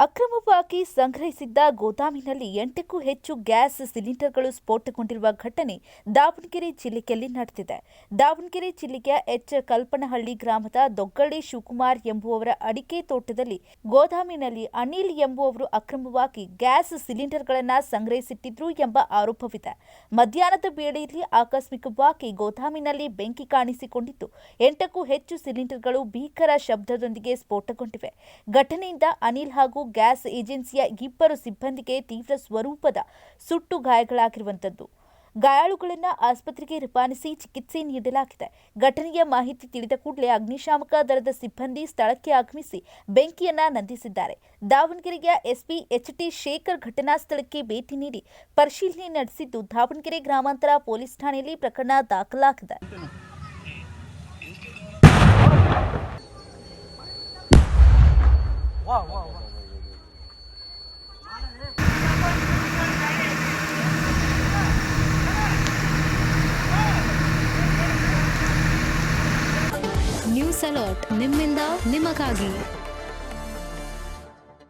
ಅಕ್ರಮವಾಗಿ ಸಂಗ್ರಹಿಸಿದ್ದ ಗೋದಾಮಿನಲ್ಲಿ 8ಕ್ಕೂ ಹೆಚ್ಚು ಗ್ಯಾಸ್ ಸಿಲಿಂಡರ್ಗಳು ಸ್ಫೋಟಗೊಂಡಿರುವ ಘಟನೆ ದಾವಣಗೆರೆ ಜಿಲ್ಲೆಯಲ್ಲಿ ನಡೆದಿದೆ. ದಾವಣಗೆರೆ ಜಿಲ್ಲೆಯ ಕಲ್ಪನಹಳ್ಳಿ ಗ್ರಾಮದ ದೊಗ್ಗಳ್ಳಿ ಶಿವಕುಮಾರ್ ಎಂಬುವವರ ಅಡಿಕೆ ತೋಟದಲ್ಲಿ ಗೋದಾಮಿನಲ್ಲಿ ಅನಿಲ್ ಎಂಬುವವರು ಅಕ್ರಮವಾಗಿ ಗ್ಯಾಸ್ ಸಿಲಿಂಡರ್ಗಳನ್ನು ಸಂಗ್ರಹಿಸಿಟ್ಟಿದ್ರು ಎಂಬ ಆರೋಪವಿದೆ. ಮಧ್ಯಾಹ್ನದ ವೇಳೆಯಲ್ಲಿ ಆಕಸ್ಮಿಕವಾಗಿ ಗೋದಾಮಿನಲ್ಲಿ ಬೆಂಕಿ ಕಾಣಿಸಿಕೊಂಡಿದ್ದು 8ಕ್ಕೂ ಹೆಚ್ಚು ಸಿಲಿಂಡರ್ಗಳು ಭೀಕರ ಶಬ್ದದೊಂದಿಗೆ ಸ್ಫೋಟಗೊಂಡಿವೆ. ಘಟನೆಯಿಂದ ಅನಿಲ್ ಹಾಗೂ ಗ್ಯಾಸ್ ಏಜೆನ್ಸಿಯ 2 ಸಿಬ್ಬಂದಿಗೆ ತೀವ್ರ ಸ್ವರೂಪದ ಸುಟ್ಟು ಗಾಯಗಳಾಗಿರುವಂತದ್ದು. ಗಾಯಾಳುಗಳನ್ನು ಆಸ್ಪತ್ರೆಗೆ ರವಾನಿಸಿ ಚಿಕಿತ್ಸೆ ನೀಡಲಾಗಿದೆ. ಘಟನೆಯ ಮಾಹಿತಿ ತಿಳಿದ ಕೂಡಲೇ ಅಗ್ನಿಶಾಮಕ ದಳದ ಸಿಬ್ಬಂದಿ ಸ್ಥಳಕ್ಕೆ ಆಗಮಿಸಿ ಬೆಂಕಿಯನ್ನ ನಂದಿಸಿದ್ದಾರೆ. ದಾವಣಗೆರೆಯ ಎಸ್ಪಿ ಎಚ್.ಟಿ. ಶೇಖರ್ ಘಟನಾ ಸ್ಥಳಕ್ಕೆ ಭೇಟಿ ನೀಡಿ ಪರಿಶೀಲನೆ ನಡೆಸಿದ್ದು, ದಾವಣಗೆರೆ ಗ್ರಾಮಾಂತರ ಪೊಲೀಸ್ ಠಾಣೆಯಲ್ಲಿ ಪ್ರಕರಣ ದಾಖಲಾಗಿದೆ. ನ್ಯೂಸ್ ಅಲರ್ಟ್ ನಿಮ್ಮಿಂದ ನಿಮಗಾಗಿ.